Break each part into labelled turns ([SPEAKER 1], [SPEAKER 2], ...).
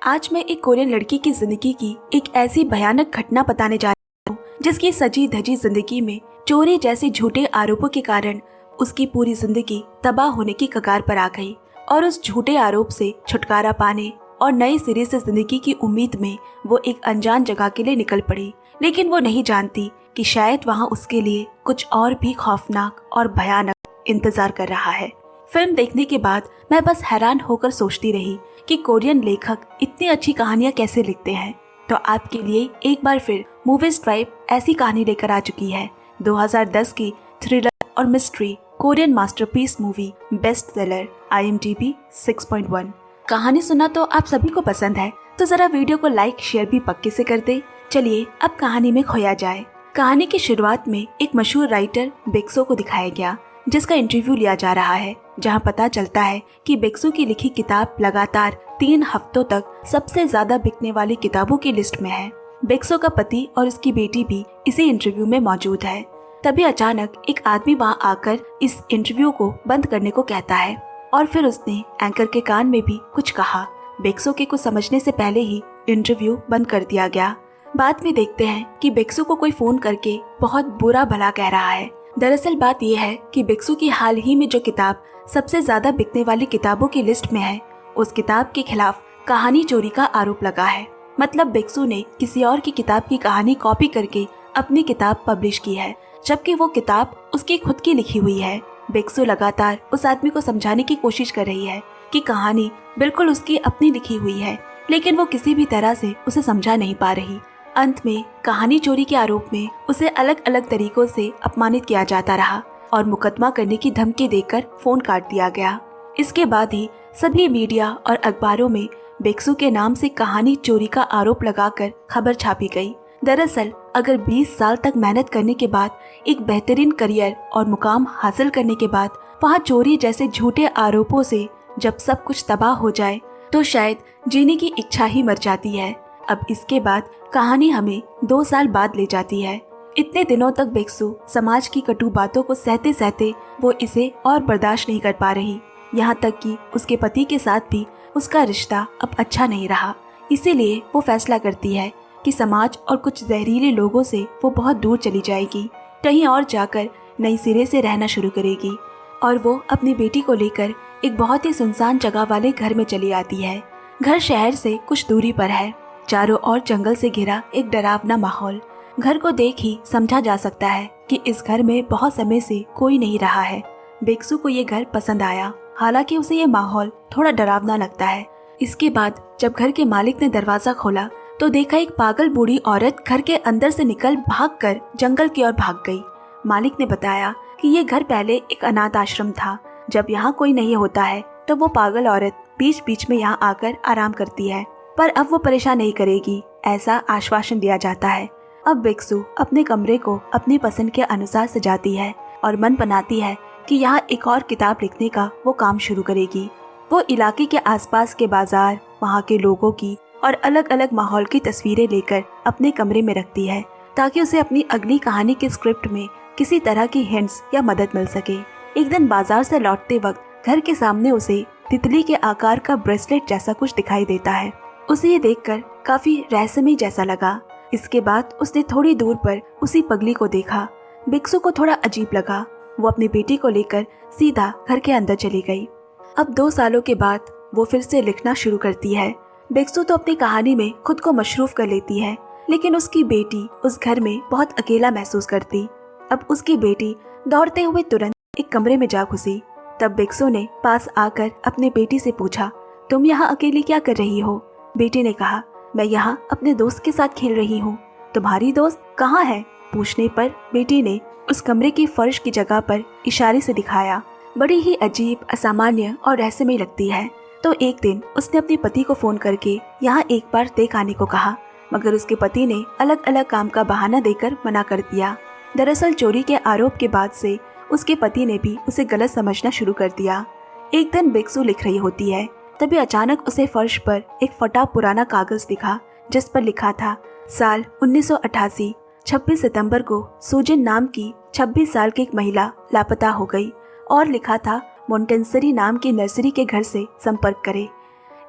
[SPEAKER 1] आज मैं एक कोरियन लड़की की जिंदगी की एक ऐसी भयानक घटना बताने जा रही हूँ जिसकी सजी धजी जिंदगी में चोरी जैसे झूठे आरोपों के कारण उसकी पूरी जिंदगी तबाह होने की कगार पर आ गई और उस झूठे आरोप से छुटकारा पाने और नए सिरे से जिंदगी की उम्मीद में वो एक अनजान जगह के लिए निकल पड़ी। लेकिन वो नहीं जानती कि शायद वहाँ उसके लिए कुछ और भी खौफनाक और भयानक इंतजार कर रहा है। फिल्म देखने के बाद मैं बस हैरान होकर सोचती रही कि कोरियन लेखक इतनी अच्छी कहानियां कैसे लिखते हैं। तो आपके लिए एक बार फिर मूवीज ट्राइब ऐसी कहानी लेकर आ चुकी है। 2010 की थ्रिलर और mystery Korean masterpiece movie best seller IMDb 6.1। कहानी सुना तो आप सभी को पसंद है, तो जरा वीडियो को लाइक शेयर भी पक्के से कर दे। चलिए अब कहानी में खोया जाए। कहानी की शुरुआत में एक मशहूर राइटर बेक्सो को दिखाया गया जिसका इंटरव्यू लिया जा रहा है, जहां पता चलता है कि बेक्सो की लिखी किताब लगातार 3 हफ्तों तक सबसे ज्यादा बिकने वाली किताबों की लिस्ट में है। बेक्सो का पति और उसकी बेटी भी इसी इंटरव्यू में मौजूद है। तभी अचानक एक आदमी वहां आकर इस इंटरव्यू को बंद करने को कहता है और फिर उसने एंकर के कान में भी कुछ कहा। बेक्सो के कुछ समझने से पहले ही इंटरव्यू बंद कर दिया गया। बाद में देखते हैं कि बेक्सो को कोई फोन करके बहुत बुरा भला कह रहा है। दरअसल बात यह है कि बेक्सो की हाल ही में जो किताब सबसे ज्यादा बिकने वाली किताबों की लिस्ट में है, उस किताब के खिलाफ कहानी चोरी का आरोप लगा है। मतलब बेक्सो ने किसी और की किताब की कहानी कॉपी करके अपनी किताब पब्लिश की है, जबकि वो किताब उसकी खुद की लिखी हुई है। बेक्सो लगातार उस आदमी को समझाने की कोशिश कर रही है कि कहानी बिल्कुल उसकी अपनी लिखी हुई है, लेकिन वो किसी भी तरह से उसे समझा नहीं पा रही। अंत में कहानी चोरी के आरोप में उसे अलग अलग तरीकों से अपमानित किया जाता रहा और मुकदमा करने की धमकी देकर फोन काट दिया गया। इसके बाद ही सभी मीडिया और अखबारों में बेक्सो के नाम से कहानी चोरी का आरोप लगाकर खबर छापी गई। दरअसल अगर 20 साल तक मेहनत करने के बाद एक बेहतरीन करियर और मुकाम हासिल करने के बाद वहाँ चोरी जैसे झूठे आरोपों से जब सब कुछ तबाह हो जाए तो शायद जीने की इच्छा ही मर जाती है। अब इसके बाद कहानी हमें 2 साल बाद ले जाती है। इतने दिनों तक बेक्सो समाज की कटु बातों को सहते सहते वो इसे और बर्दाश्त नहीं कर पा रही। यहाँ तक कि उसके पति के साथ भी उसका रिश्ता अब अच्छा नहीं रहा। इसीलिए वो फैसला करती है कि समाज और कुछ जहरीले लोगों से वो बहुत दूर चली जाएगी, कहीं और जाकर नई सिरे से रहना शुरू करेगी। और वो अपनी बेटी को लेकर एक बहुत ही सुनसान जगह वाले घर में चली आती है। घर शहर से कुछ दूरी पर है, चारों ओर जंगल से घिरा एक डरावना माहौल। घर को देख ही समझा जा सकता है कि इस घर में बहुत समय से कोई नहीं रहा है। बेक्सो को ये घर पसंद आया, हालांकि उसे ये माहौल थोड़ा डरावना लगता है। इसके बाद जब घर के मालिक ने दरवाजा खोला तो देखा एक पागल बूढ़ी औरत घर के अंदर से निकल भागकर जंगल की ओर भाग गई। मालिक ने बताया कि ये घर पहले एक अनाथ आश्रम था। जब यहाँ कोई नहीं होता है तो वो पागल औरत बीच बीच में यहाँ आकर आराम करती है, पर अब वो परेशान नहीं करेगी, ऐसा आश्वासन दिया जाता है। अब बेक्सो अपने कमरे को अपनी पसंद के अनुसार सजाती है और मन बनाती है कि यहाँ एक और किताब लिखने का वो काम शुरू करेगी। वो इलाके के आसपास के बाजार, वहाँ के लोगों की और अलग अलग माहौल की तस्वीरें लेकर अपने कमरे में रखती है ताकि उसे अपनी अगली कहानी के स्क्रिप्ट में किसी तरह की हिंट्स या मदद मिल सके। एक दिन बाजार से लौटते वक्त घर के सामने उसे तितली के आकार का ब्रेसलेट जैसा कुछ दिखाई देता है। उसे ये देखकर काफी रहस्यमय जैसा लगा। इसके बाद उसने थोड़ी दूर पर उसी पगली को देखा। बेक्सो को थोड़ा अजीब लगा। वो अपनी बेटी को लेकर सीधा घर के अंदर चली गई। अब 2 सालों के बाद वो फिर से लिखना शुरू करती है। बेक्सो तो अपनी कहानी में खुद को मशरूफ कर लेती है, लेकिन उसकी बेटी उस घर में बहुत अकेला महसूस करती। अब उसकी बेटी दौड़ते हुए तुरंत एक कमरे में जा घुसी। तब बेक्सो ने पास आकर अपनी बेटी से पूछा, तुम यहाँ अकेली क्या कर रही हो? बेटी ने कहा, मैं यहाँ अपने दोस्त के साथ खेल रही हूँ। तुम्हारी दोस्त कहाँ है? पूछने पर बेटी ने उस कमरे की फर्श की जगह पर इशारे से दिखाया। बड़ी ही अजीब, असामान्य और रहस्यमय लगती है। तो एक दिन उसने अपने पति को फोन करके यहाँ एक बार देख आने को कहा, मगर उसके पति ने अलग अलग काम का बहाना देकर मना कर दिया। दरअसल चोरी के आरोप के बाद से उसके पति ने भी उसे गलत समझना शुरू कर दिया। एक दिन बेक्सो लिख रही होती है, तभी अचानक उसे फर्श पर एक फटा पुराना कागज दिखा जिस पर लिखा था साल 1988 26 सितंबर को सुजिन नाम की 26 साल की एक महिला लापता हो गई और लिखा था मोंटेसरी नाम की नर्सरी के घर से संपर्क करें।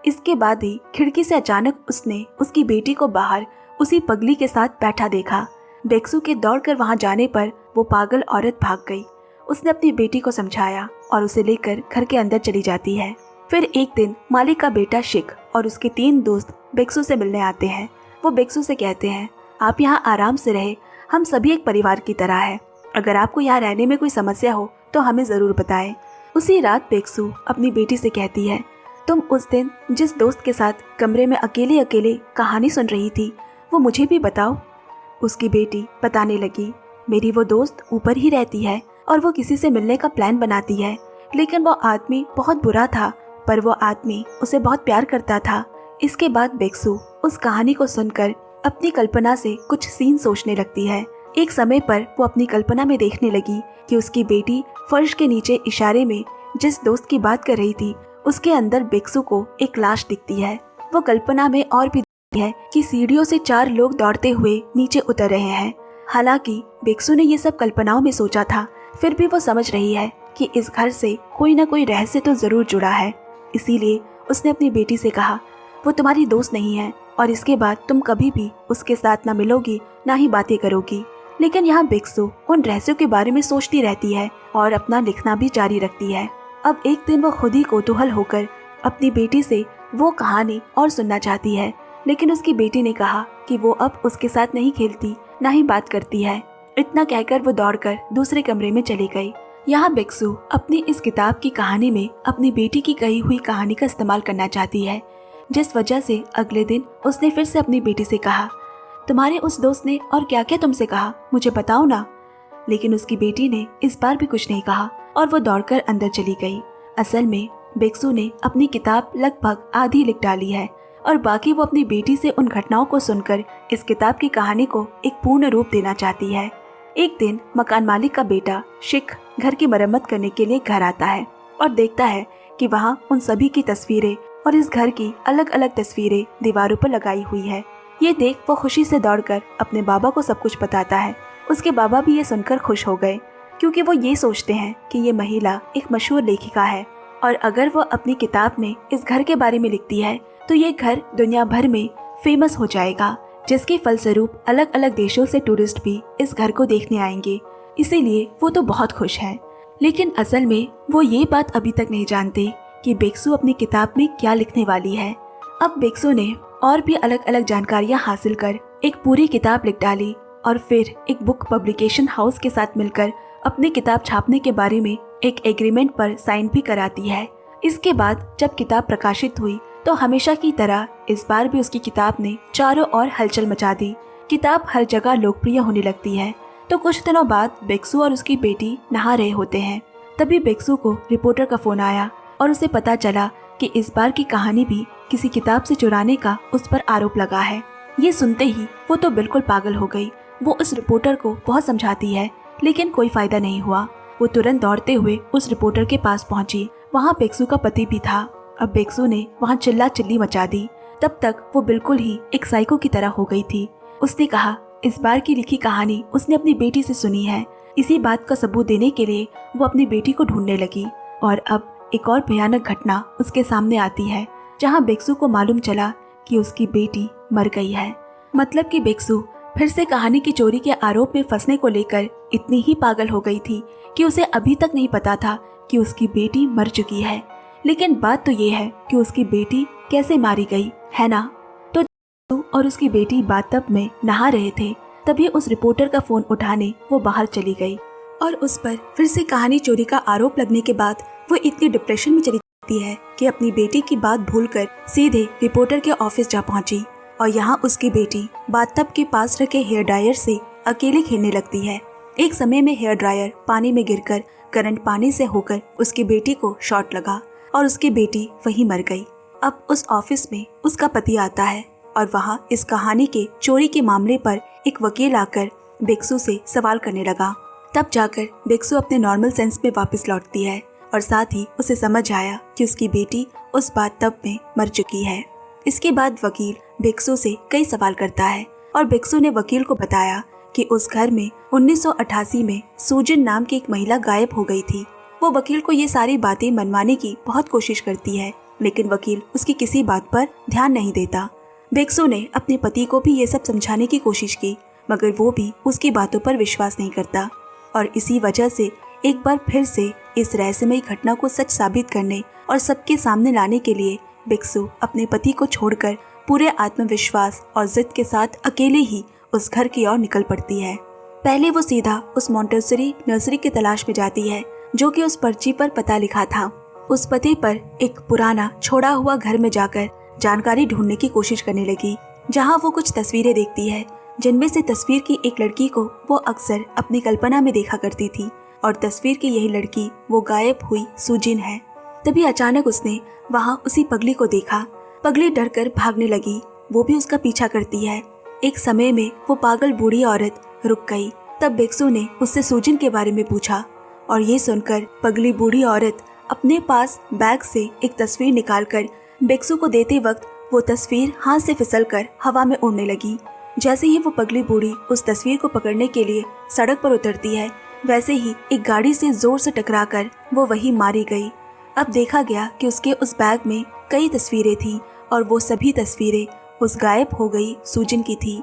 [SPEAKER 1] इसके बाद ही खिड़की से अचानक उसने उसकी बेटी को बाहर उसी पगली के साथ बैठा देखा। बेक्सू के दौड़कर वहां जाने पर वो पागल औरत भाग गई। उसने अपनी बेटी को समझाया और उसे लेकर घर के अंदर चली जाती है। फिर एक दिन मालिक का बेटा शिक और उसके 3 दोस्त बेक्सू से मिलने आते हैं। वो बेक्सू से कहते हैं, आप यहाँ आराम से रहे, हम सभी एक परिवार की तरह है। अगर आपको यहाँ रहने में कोई समस्या हो तो हमें जरूर बताएं। उसी रात बेक्सू अपनी बेटी से कहती है, तुम उस दिन जिस दोस्त के साथ कमरे में अकेले अकेले कहानी सुन रही थी वो मुझे भी बताओ। उसकी बेटी बताने लगी, मेरी वो दोस्त ऊपर ही रहती है और वो किसी से मिलने का प्लान बनाती है, लेकिन वो आदमी बहुत बुरा था, पर वो आदमी उसे बहुत प्यार करता था। इसके बाद बेक्सू उस कहानी को सुनकर अपनी कल्पना से कुछ सीन सोचने लगती है। एक समय पर वो अपनी कल्पना में देखने लगी कि उसकी बेटी फर्श के नीचे इशारे में जिस दोस्त की बात कर रही थी उसके अंदर बेक्सू को एक लाश दिखती है। वो कल्पना में और भी देखती है कि सीढ़ियों से 4 लोग दौड़ते हुए नीचे उतर रहे हैं। हालांकि बेक्सू ने ये सब कल्पनाओं में सोचा था, फिर भी वो समझ रही है कि इस घर से कोई ना कोई रहस्य तो जरूर जुड़ा है। इसीलिए उसने अपनी बेटी से कहा, वो तुम्हारी दोस्त नहीं है और इसके बाद तुम कभी भी उसके साथ ना मिलोगी ना ही बातें करोगी। लेकिन यहाँ बेक्सू उन रहस्यों के बारे में सोचती रहती है और अपना लिखना भी जारी रखती है। अब एक दिन वो खुद ही कौतूहल होकर अपनी बेटी से वो कहानी और सुनना चाहती है, लेकिन उसकी बेटी ने कहा कि वो अब उसके साथ नहीं खेलती ना ही बात करती है। इतना कहकर वो दौड़कर दूसरे कमरे में चली गई। यहाँ बेक्सू अपनी इस किताब की कहानी में अपनी बेटी की कही हुई कहानी का इस्तेमाल करना चाहती है, जिस वजह से अगले दिन उसने फिर से अपनी बेटी से कहा, तुम्हारे उस दोस्त ने और क्या क्या तुमसे कहा, मुझे बताओ ना। लेकिन उसकी बेटी ने इस बार भी कुछ नहीं कहा और वो दौड़कर अंदर चली गई। असल में बेक्सू ने अपनी किताब लगभग आधी लिख डाली है और बाकी वो अपनी बेटी से उन घटनाओं को सुनकर इस किताब की कहानी को एक पूर्ण रूप देना चाहती है। एक दिन मकान मालिक का बेटा शिक घर की मरम्मत करने के लिए घर आता है और देखता है कि वहाँ उन सभी की तस्वीरें और इस घर की अलग अलग तस्वीरें दीवारों पर लगाई हुई है। ये देख वो खुशी से दौड़कर अपने बाबा को सब कुछ बताता है। उसके बाबा भी ये सुनकर खुश हो गए, क्योंकि वो ये सोचते हैं कि ये महिला एक मशहूर लेखिका है और अगर वो अपनी किताब में इस घर के बारे में लिखती है तो ये घर दुनिया भर में फेमस हो जाएगा, जिसके फलस्वरूप अलग अलग देशों से टूरिस्ट भी इस घर को देखने आएंगे। इसीलिए वो तो बहुत खुश है। लेकिन असल में वो ये बात अभी तक नहीं जानते कि बेक्सू अपनी किताब में क्या लिखने वाली है। अब बेक्सू ने और भी अलग अलग जानकारियां हासिल कर एक पूरी किताब लिख डाली और फिर एक बुक पब्लिकेशन हाउस के साथ मिलकर अपनी किताब छापने के बारे में एक एग्रीमेंट पर साइन भी कराती है। इसके बाद जब किताब प्रकाशित हुई तो हमेशा की तरह इस बार भी उसकी किताब ने चारों ओर हलचल मचा दी। किताब हर जगह लोकप्रिय होने लगती है। तो कुछ दिनों बाद बेक्सू और उसकी बेटी नहा रहे होते हैं। तभी बेक्सू को रिपोर्टर का फोन आया और उसे पता चला कि इस बार की कहानी भी किसी किताब से चुराने का उस पर आरोप लगा है। ये सुनते ही वो तो बिल्कुल पागल हो गई। वो उस रिपोर्टर को बहुत समझाती है, लेकिन कोई फायदा नहीं हुआ। वो तुरंत दौड़ते हुए उस रिपोर्टर के पास पहुंची। वहाँ बेक्सू का पति भी था। अब बेक्सू ने वहाँ चिल्ला चिल्ली मचा दी। तब तक वो बिल्कुल ही एक साइको की तरह हो गई थी। उसने कहा इस बार की लिखी कहानी उसने अपनी बेटी से सुनी है। इसी बात का सबूत देने के लिए वो अपनी बेटी को ढूंढने लगी और अब एक और भयानक घटना उसके सामने आती है, जहाँ बेक्सू को मालूम चला कि उसकी बेटी मर गई है। मतलब कि बेक्सू फिर से कहानी की चोरी के आरोप में फंसने को लेकर इतनी ही पागल हो गई थी कि उसे अभी तक नहीं पता था कि उसकी बेटी मर चुकी है। लेकिन बात तो ये है कि उसकी बेटी कैसे मारी गई है ना। तो और उसकी बेटी बाथटब में नहा रहे थे, तभी उस रिपोर्टर का फोन उठाने वो बाहर चली गई और उस पर फिर से कहानी चोरी का आरोप लगने के बाद वो इतनी डिप्रेशन में चली जाती है कि अपनी बेटी की बात भूलकर सीधे रिपोर्टर के ऑफिस जा पहुंची और यहाँ उसकी बेटी बाथटब के पास रखे हेयर ड्रायर से अकेले खेलने लगती है। एक समय में हेयर ड्रायर पानी में गिरकर करंट पानी से होकर उसकी बेटी को शॉट लगा और उसकी बेटी वहीं मर गई। अब उस ऑफिस में उसका पति आता है और वहाँ इस कहानी के चोरी के मामले पर एक वकील आकर बेक्सू से सवाल करने लगा। तब जाकर बेक्सू अपने नॉर्मल सेंस में वापस लौटती है और साथ ही उसे समझ आया कि उसकी बेटी उस बाथटब में मर चुकी है। इसके बाद वकील बेक्सू से कई सवाल करता है और बेक्सू ने वकील को बताया कि उस घर में 1988 में सूजन नाम की एक महिला गायब हो गई थी। वो वकील को ये सारी बातें मनवाने की बहुत कोशिश करती है, लेकिन वकील उसकी किसी बात पर ध्यान नहीं देता। बेक्सू ने अपने पति को भी ये सब समझाने की कोशिश की, मगर वो भी उसकी बातों पर विश्वास नहीं करता। और इसी वजह से एक बार फिर से इस रहस्यमयी घटना को सच साबित करने और सबके सामने लाने के लिए बेक्सू अपने पति को छोड़कर पूरे आत्मविश्वास और जिद के साथ अकेले ही उस घर की ओर निकल पड़ती है। पहले वो सीधा उस मॉन्टेसरी नर्सरी की तलाश में जाती है जो कि उस पर्ची पर पता लिखा था। उस पते पर एक पुराना छोड़ा हुआ घर में जाकर जानकारी ढूंढने की कोशिश करने लगी, जहाँ वो कुछ तस्वीरें देखती है जिनमें से तस्वीर की एक लड़की को वो अक्सर अपनी कल्पना में देखा करती थी और तस्वीर की यही लड़की वो गायब हुई सुजिन है। तभी अचानक उसने वहाँ उसी पगली को देखा। पगली डरकर भागने लगी, वो भी उसका पीछा करती है। एक समय में वो पागल बूढ़ी औरत रुक गई। तब बेक्सू ने उससे सुजिन के बारे में पूछा और ये सुनकर पगली बूढ़ी औरत अपने पास बैग से एक तस्वीर निकालकर बेक्सू को देते वक्त वो तस्वीर हाथ से फिसलकर हवा में उड़ने लगी। जैसे ही वो पगली बूढ़ी उस तस्वीर को पकड़ने के लिए सड़क पर उतरती है, वैसे ही एक गाड़ी से जोर से टकराकर वो वहीं मारी गई। अब देखा गया कि उसके उस बैग में कई तस्वीरें थीं और वो सभी तस्वीरें उस गायब हो गई सुजिन की थी,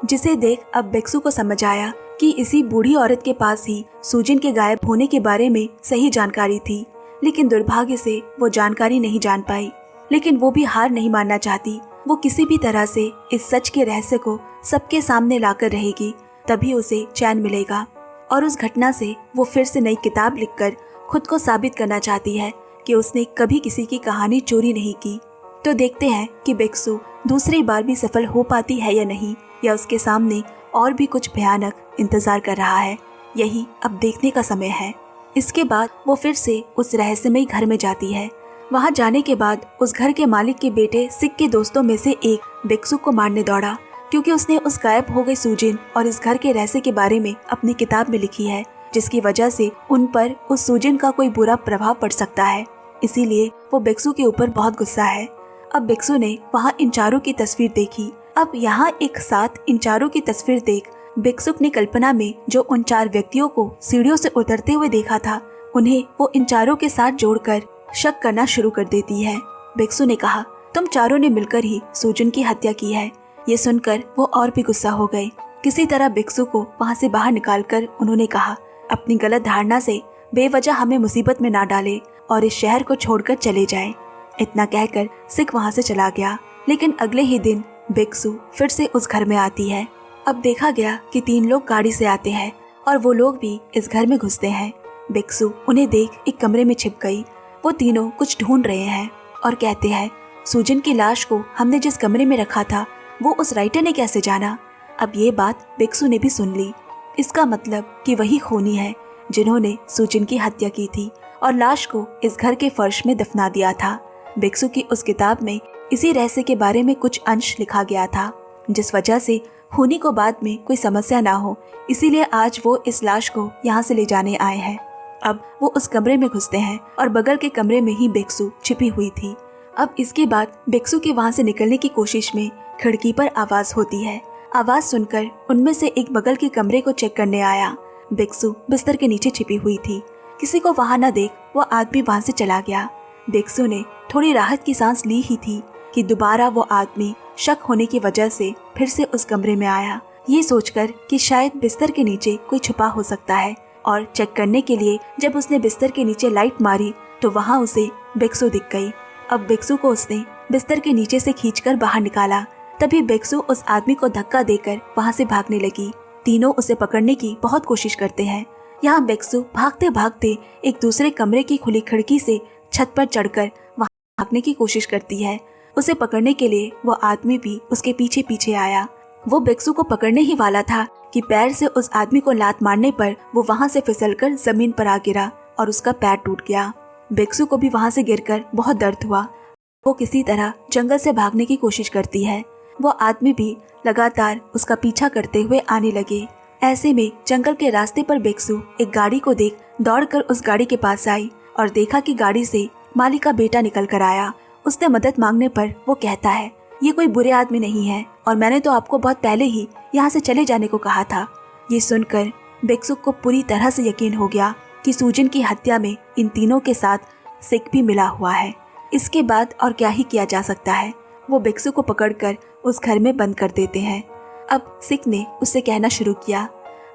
[SPEAKER 1] जिसे देख अब बेक्सू को समझ आया कि इसी बूढ़ी औरत के पास ही सुजिन के गायब होने के बारे में सही जानकारी थी। लेकिन दुर्भाग्य से वो जानकारी नहीं जान पाई। लेकिन वो भी हार नहीं मानना चाहती। वो किसी भी तरह से इस सच के रहस्य को सबके सामने लाकर रहेगी, तभी उसे चैन मिलेगा। और उस घटना से वो फिर से नई किताब लिखकर खुद को साबित करना चाहती है कि उसने कभी किसी की कहानी चोरी नहीं की। तो देखते हैं कि बेक्सू दूसरी बार भी सफल हो पाती है या नहीं, या उसके सामने और भी कुछ भयानक इंतजार कर रहा है। यही अब देखने का समय है। इसके बाद वो फिर से उस रहस्यमयी घर में जाती है। वहाँ जाने के बाद उस घर के मालिक के बेटे सिक के दोस्तों में से एक बेक्सू को मारने दौड़ा, क्योंकि उसने उस गायब हो गई सुजिन और इस घर के रहस्य के बारे में अपनी किताब में लिखी है, जिसकी वजह से उन पर उस सुजिन का कोई बुरा प्रभाव पड़ सकता है। इसीलिए वो बेक्सू के ऊपर बहुत गुस्सा है। अब बेक्सू ने वहाँ इन चारों की तस्वीर देखी। अब यहाँ एक साथ इन चारों की तस्वीर देख बेक्सू ने कल्पना में जो उन 4 व्यक्तियों को सीढ़ियों से उतरते हुए देखा था, उन्हें वो इन चारों के साथ जोड़कर शक करना शुरू कर देती है। बेक्सू ने कहा, तुम चारों ने मिलकर ही सुजिन की हत्या की है। ये सुनकर वो और भी गुस्सा हो गए। किसी तरह बेक्सू को वहाँ से बाहर निकालकर उन्होंने कहा, अपनी गलत धारणा से बेवजह हमें मुसीबत में ना डाले और इस शहर को छोड़कर चले जाए। इतना कहकर सिक वहाँ से चला गया। लेकिन अगले ही दिन बेक्सू फिर से उस घर में आती है। अब देखा गया कि 3 लोग गाड़ी से आते हैं और वो लोग भी इस घर में घुसते हैं। बेक्सू उन्हें देख एक कमरे में छिप गई। वो तीनों कुछ ढूंढ रहे हैं और कहते हैं, सुजिन की लाश को हमने जिस कमरे में रखा था वो उस राइटर ने कैसे जाना। अब ये बात बेक्सू ने भी सुन ली। इसका मतलब कि वही खूनी है जिन्होंने सुजिन की हत्या की थी और लाश को इस घर के फर्श में दफना दिया था। बेक्सू की उस किताब में इसी रहस्य के बारे में कुछ अंश लिखा गया था, जिस वजह से खूनी को बाद में कोई समस्या ना हो, इसीलिए आज वो इस लाश को यहाँ से ले जाने आए हैं। अब वो उस कमरे में घुसते हैं और बगल के कमरे में ही बेक्सू छिपी हुई थी। अब इसके बाद बेक्सू के वहाँ से निकलने की कोशिश में खिड़की पर आवाज होती है। आवाज सुनकर उनमें से एक बगल के कमरे को चेक करने आया। बेक्सू बिस्तर के नीचे छिपी हुई थी। किसी को वहाँ न देख वो आदमी वहाँ से चला गया। बेक्सू ने थोड़ी राहत की सांस ली ही थी कि दोबारा वो आदमी शक होने की वजह से फिर से उस कमरे में आया, ये सोचकर कि शायद बिस्तर के नीचे कोई छुपा हो सकता है। और चेक करने के लिए जब उसने बिस्तर के नीचे लाइट मारी तो वहाँ उसे बेक्सू दिख गई। अब बेक्सू को उसने बिस्तर के नीचे से खींचकर बाहर निकाला। तभी बेक्सू उस आदमी को धक्का देकर वहाँ से भागने लगी। तीनों उसे पकड़ने की बहुत कोशिश करते हैं। यहाँ बेक्सू भागते भागते एक दूसरे कमरे की खुली खिड़की से छत पर चढ़कर वहाँ भागने की कोशिश करती है। उसे पकड़ने के लिए वो आदमी भी उसके पीछे पीछे आया। वो बेक्सू को पकड़ने ही वाला था कि पैर से उस आदमी को लात मारने पर वो वहाँ से फिसलकर जमीन पर आ गिरा और उसका पैर टूट गया। बेक्सू को भी वहाँ से गिरकर बहुत दर्द हुआ। वो किसी तरह जंगल से भागने की कोशिश करती है। वो आदमी भी लगातार उसका पीछा करते हुए आने लगे। ऐसे में जंगल के रास्ते पर बेक्सू एक गाड़ी को देख दौड़कर उस गाड़ी के पास आई और देखा कि गाड़ी से मालिक का बेटा निकल कर आया। उसने मदद मांगने पर वो कहता है, ये कोई बुरे आदमी नहीं है और मैंने तो आपको बहुत पहले ही यहाँ से चले जाने को कहा था। ये सुनकर बेक्सू को पूरी तरह से यकीन हो गया कि सुजिन की हत्या में इन तीनों के साथ सिक भी मिला हुआ है। इसके बाद और क्या ही किया जा सकता है। वो बिक्सू को पकड़कर उस घर में बंद कर देते हैं। अब सिक ने उससे कहना शुरू किया,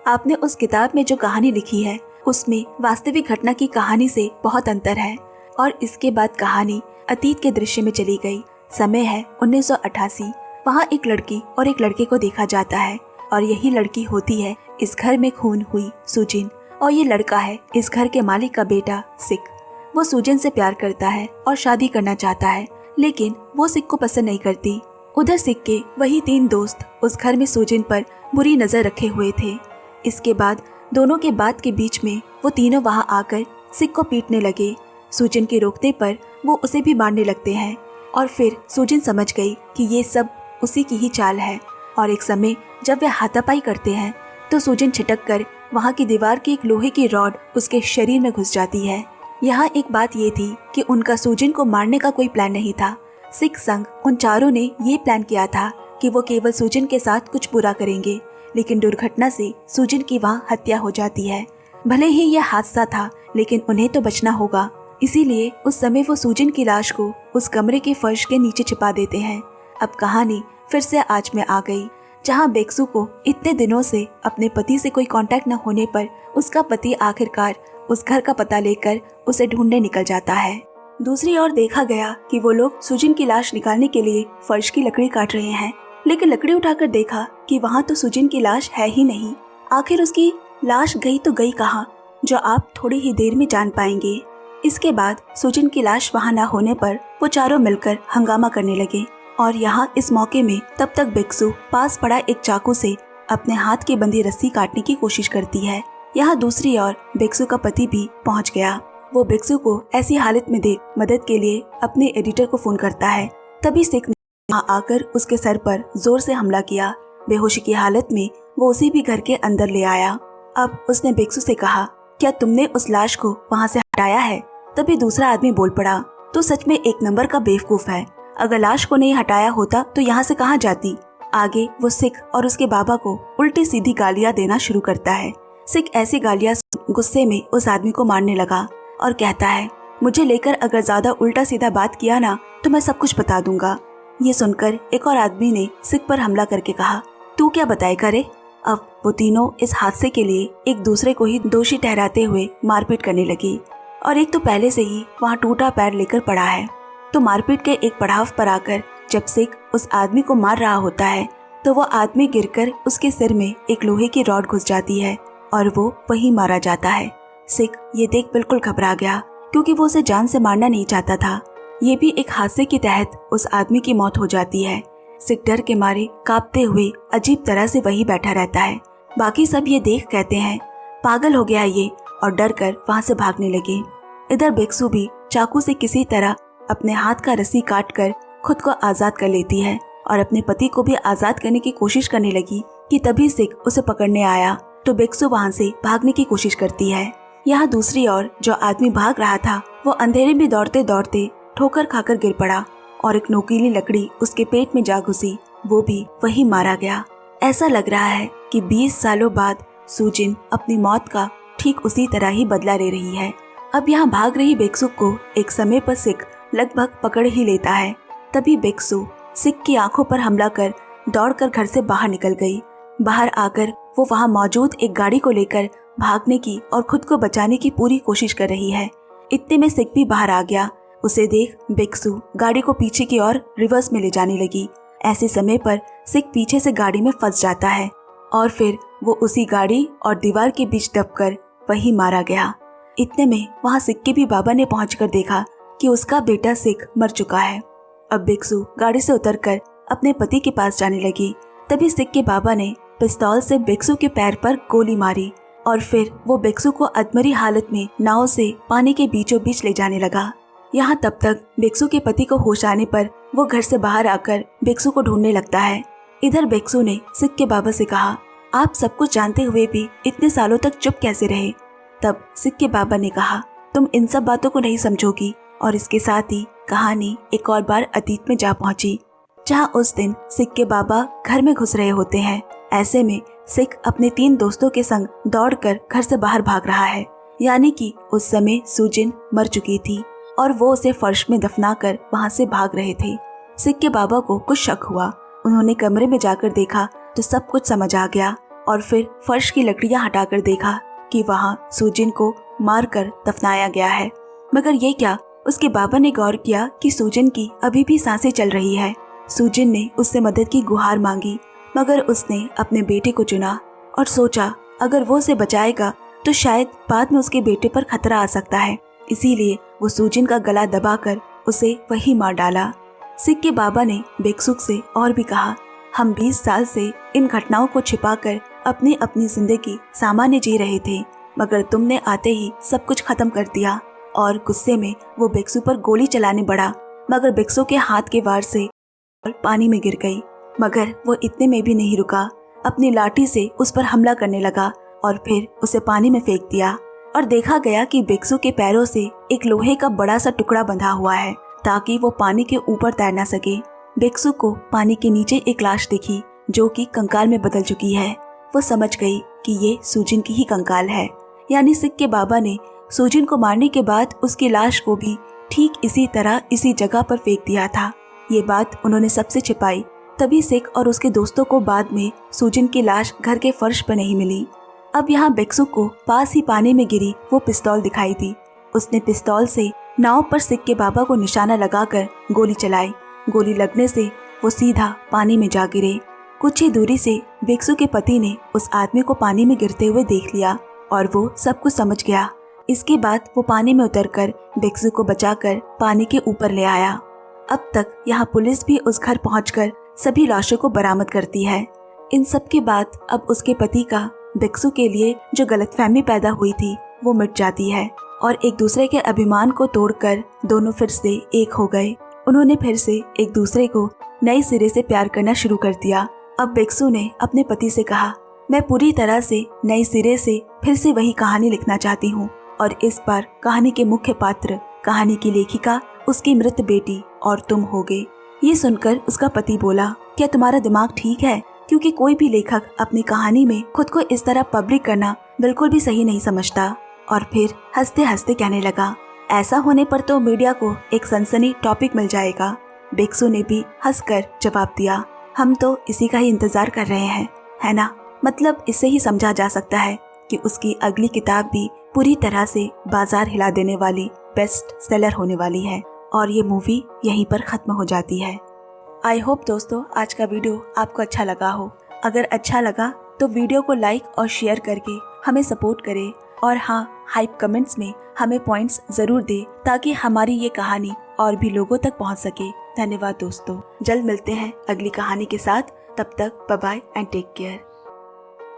[SPEAKER 1] आपने उस किताब में जो कहानी लिखी है उसमें वास्तविक घटना की कहानी से बहुत अंतर है। और इसके बाद कहानी अतीत के दृश्य में चली गई। समय है 1988। वहाँ एक लड़की और एक लड़के को देखा जाता है और यही लड़की होती है इस घर में खून हुई सुजिन, और ये लड़का है इस घर के मालिक का बेटा सिक। वो सुजिन से प्यार करता है और शादी करना चाहता है, लेकिन वो सिक को पसंद नहीं करती। उधर सिक के वही 3 दोस्त उस घर में सुजिन पर बुरी नजर रखे हुए थे। इसके बाद दोनों के बात के बीच में वो तीनों वहाँ आकर सिक को पीटने लगे। सुजिन के रोकने पर वो उसे भी मारने लगते हैं और फिर सुजिन समझ गई कि ये सब उसी की ही चाल है। और एक समय जब वे हाथापाई करते हैं तो सुजिन छिटक कर वहाँ की दीवार की एक लोहे की रॉड उसके शरीर में घुस जाती है। यहाँ एक बात ये थी कि उनका सुजिन को मारने का कोई प्लान नहीं था। सिक संग उन चारों ने ये प्लान किया था कि वो केवल सुजिन के साथ कुछ बुरा करेंगे, लेकिन दुर्घटना से सुजिन की वहाँ हत्या हो जाती है। भले ही यह हादसा था, लेकिन उन्हें तो बचना होगा। इसीलिए उस समय वो सुजिन की लाश को उस कमरे के फर्श के नीचे छिपा देते हैं। अब कहानी फिर से आज में आ गई, जहाँ बेक्सू को इतने दिनों से अपने पति से कोई कांटेक्ट न होने पर उसका पति आखिरकार उस घर का पता लेकर उसे ढूंढने निकल जाता है। दूसरी ओर देखा गया कि वो लोग सुजिन की लाश निकालने के लिए फर्श की लकड़ी काट रहे हैं, लेकिन लकड़ी उठाकर देखा कि वहाँ तो सुजिन की लाश है ही नहीं। आखिर उसकी लाश गई तो गई कहाँ, जो आप थोड़ी ही देर में जान पाएंगे। इसके बाद सुजिन की लाश वहाँ न होने पर वो चारों मिलकर हंगामा करने लगे और यहाँ इस मौके में तब तक बेक्सू पास पड़ा एक चाकू से अपने हाथ की बंधी रस्सी काटने की कोशिश करती है। यहाँ दूसरी ओर बेक्सू का पति भी पहुँच गया। वो बेक्सू को ऐसी हालत में देख मदद के लिए अपने एडिटर को फोन करता है। तभी सिक ने वहाँ आकर उसके सर पर जोर से हमला किया। बेहोशी की हालत में वो उसी भी घर के अंदर ले आया। अब उसने बेक्सू से कहा, क्या तुमने उस लाश को वहाँ से हटाया है? तभी दूसरा आदमी बोल पड़ा, तो सच में एक नंबर का बेवकूफ है। अगर लाश को नहीं हटाया होता तो यहाँ से कहाँ जाती। आगे वो सिक और उसके बाबा को उल्टी सीधी गालियाँ देना शुरू करता है। सिक ऐसी गालियाँ गुस्से में उस आदमी को मारने लगा और कहता है, मुझे लेकर अगर ज्यादा उल्टा सीधा बात किया ना तो मैं सब कुछ बता दूंगा। ये सुनकर एक और आदमी ने सिक पर हमला करके कहा, तू क्या बताएगा रे? अब वो तीनों इस हादसे के लिए एक दूसरे को ही दोषी ठहराते हुए मारपीट करने लगी। और एक तो पहले से ही वहाँ टूटा पैर लेकर पड़ा है, तो मारपीट के एक पड़ाव पर आकर जब सिक उस आदमी को मार रहा होता है तो वो आदमी गिरकर उसके सिर में एक लोहे की रॉड घुस जाती है और वो वहीं मारा जाता है। सिक ये देख बिल्कुल घबरा गया, क्योंकि वो उसे जान से मारना नहीं चाहता था। ये भी एक हादसे के तहत उस आदमी की मौत हो जाती है। सिक डर के मारे कांपते हुए अजीब तरह से वहीं बैठा रहता है। बाकी सब ये देख कहते हैं, पागल हो गया ये, और डर कर वहाँ से भागने लगे। इधर बेक्सू भी चाकू से किसी तरह अपने हाथ का रस्सी काट कर खुद को आजाद कर लेती है और अपने पति को भी आजाद करने की कोशिश करने लगी कि तभी सिक उसे पकड़ने आया तो बेक्सू वहाँ से भागने की कोशिश करती है। यहाँ दूसरी ओर जो आदमी भाग रहा था वो अंधेरे में दौड़ते दौड़ते ठोकर खाकर गिर पड़ा और एक नोकीली लकड़ी उसके पेट में जा घुसी। वो भी वही मारा गया। ऐसा लग रहा है कि 20 सालों बाद सुजिन अपनी मौत का ठीक उसी तरह ही बदला ले रही है। अब यहाँ भाग रही बेक्सू को एक समय पर सिक लगभग पकड़ ही लेता है। तभी बेक्सू सिक की आंखों पर हमला कर दौड़कर घर से बाहर निकल गई। बाहर आकर वो वहाँ मौजूद एक गाड़ी को लेकर भागने की और खुद को बचाने की पूरी कोशिश कर रही है। इतने में सिक भी बाहर आ गया। उसे देख बेक्सू गाड़ी को पीछे की ओर रिवर्स में ले जाने लगी। ऐसे समय पर सिक पीछे से गाड़ी में फंस जाता है और फिर वो उसी गाड़ी और दीवार के बीच दबकर वही मारा गया। इतने में वहाँ सिक के भी बाबा ने पहुंचकर देखा कि उसका बेटा सिक मर चुका है। अब बेक्सू गाड़ी से उतरकर अपने पति के पास जाने लगी। तभी सिक के बाबा ने पिस्तौल से बेक्सू के पैर पर गोली मारी और फिर वो बेक्सू को अधमरी हालत में नाव से पानी के बीचों बीच ले जाने लगा। यहाँ तब तक बेक्सू के पति को होश आने पर वो घर से बाहर आकर बेक्सू को ढूंढने लगता है। इधर बेक्सू ने सिक के बाबा से कहा, आप सब कुछ जानते हुए भी इतने सालों तक चुप कैसे रहे? तब सिक के बाबा ने कहा, तुम इन सब बातों को नहीं समझोगी। और इसके साथ ही कहानी एक और बार अतीत में जा पहुंची, जहाँ उस दिन सिक के बाबा घर में घुस रहे होते हैं। ऐसे में सिक अपने 3 दोस्तों के संग दौड़कर घर से बाहर भाग रहा है। यानी कि उस समय सुजिन मर चुकी थी और वो उसे फर्श में दफनाकर वहाँ से भाग रहे थे। सिक के बाबा को कुछ शक हुआ। उन्होंने कमरे में जाकर देखा तो सब कुछ समझ आ गया और फिर फर्श की लकड़ियां हटाकर देखा कि वहाँ सूजिन को मारकर दफनाया गया है। मगर ये क्या, उसके बाबा ने गौर किया कि सूजिन की अभी भी सांसें चल रही है। सूजिन ने उससे मदद की गुहार मांगी, मगर उसने अपने बेटे को चुना और सोचा अगर वो उसे बचाएगा तो शायद बाद में उसके बेटे पर खतरा आ सकता है। इसीलिए वो सूजिन का गला दबाकर उसे वही मार डाला। सिक के बाबा ने बेकसुक से और भी कहा, हम 20 साल से इन घटनाओं को छिपाकर अपनी अपनी जिंदगी सामान्य जी रहे थे, मगर तुमने आते ही सब कुछ खत्म कर दिया। और गुस्से में वो बेक्सू पर गोली चलाने बढ़ा, मगर बेक्सू के हाथ के वार से पानी में गिर गई। मगर वो इतने में भी नहीं रुका, अपनी लाठी से उस पर हमला करने लगा और फिर उसे पानी में फेंक दिया। और देखा गया कि बेक्सू के पैरों से एक लोहे का बड़ा सा टुकड़ा बंधा हुआ है ताकि वो पानी के ऊपर तैर ना सके। बेक्सू को पानी के नीचे एक लाश दिखी जो कि कंकाल में बदल चुकी है। वो समझ गई कि ये सूजिन की ही कंकाल है, यानी सिक के बाबा ने सूजिन को मारने के बाद उसकी लाश को भी ठीक इसी तरह इसी जगह पर फेंक दिया था। ये बात उन्होंने सबसे छिपाई। तभी सिक और उसके दोस्तों को बाद में सूजिन की लाश घर के फर्श पर नहीं मिली। अब यहाँ बेक्सू को पास ही पानी में गिरी वो पिस्तौल दिखाई दी। उसने पिस्तौल से नाव पर सिक के बाबा को निशाना लगाकर गोली चलाई। गोली लगने से वो सीधा पानी में जा गिरे। कुछ ही दूरी से बेक्सू के पति ने उस आदमी को पानी में गिरते हुए देख लिया और वो सब कुछ समझ गया। इसके बाद वो पानी में उतरकर बेक्सू को बचाकर पानी के ऊपर ले आया। अब तक यहाँ पुलिस भी उस घर पहुंचकर सभी लाशों को बरामद करती है। इन सब के बाद अब उसके पति का बेक्सू के लिए जो गलतफहमी पैदा हुई थी वो मिट जाती है और एक दूसरे के अभिमान को तोड़कर दोनों फिर से एक हो गए। उन्होंने फिर से एक दूसरे को नए सिरे से प्यार करना शुरू कर दिया। अब बेक्सू ने अपने पति से कहा, मैं पूरी तरह से नए सिरे से फिर से वही कहानी लिखना चाहती हूँ और इस बार कहानी के मुख्य पात्र, कहानी की लेखिका, उसकी मृत बेटी और तुम होगे। ये सुनकर उसका पति बोला, क्या तुम्हारा दिमाग ठीक है? क्योंकि कोई भी लेखक अपनी कहानी में खुद को इस तरह पब्लिक करना बिल्कुल भी सही नहीं समझता। और फिर हंसते हंसते कहने लगा, ऐसा होने पर तो मीडिया को एक सनसनी टॉपिक मिल जाएगा। बेक्सू ने भी हंसकर जवाब दिया, हम तो इसी का ही इंतजार कर रहे हैं, है ना? मतलब इससे ही समझा जा सकता है कि उसकी अगली किताब भी पूरी तरह से बाजार हिला देने वाली बेस्ट सेलर होने वाली है और ये मूवी यहीं पर खत्म हो जाती है। आई होप दोस्तों आज का वीडियो आपको अच्छा लगा हो। अगर अच्छा लगा तो वीडियो को लाइक और शेयर करके हमें सपोर्ट करें और हाँ, हाइप कमेंट्स में हमें पॉइंट्स जरूर दें ताकि हमारी ये कहानी और भी लोगों तक पहुंच सके। धन्यवाद दोस्तों, जल्द मिलते हैं अगली कहानी के साथ। तब तक bye bye and take care.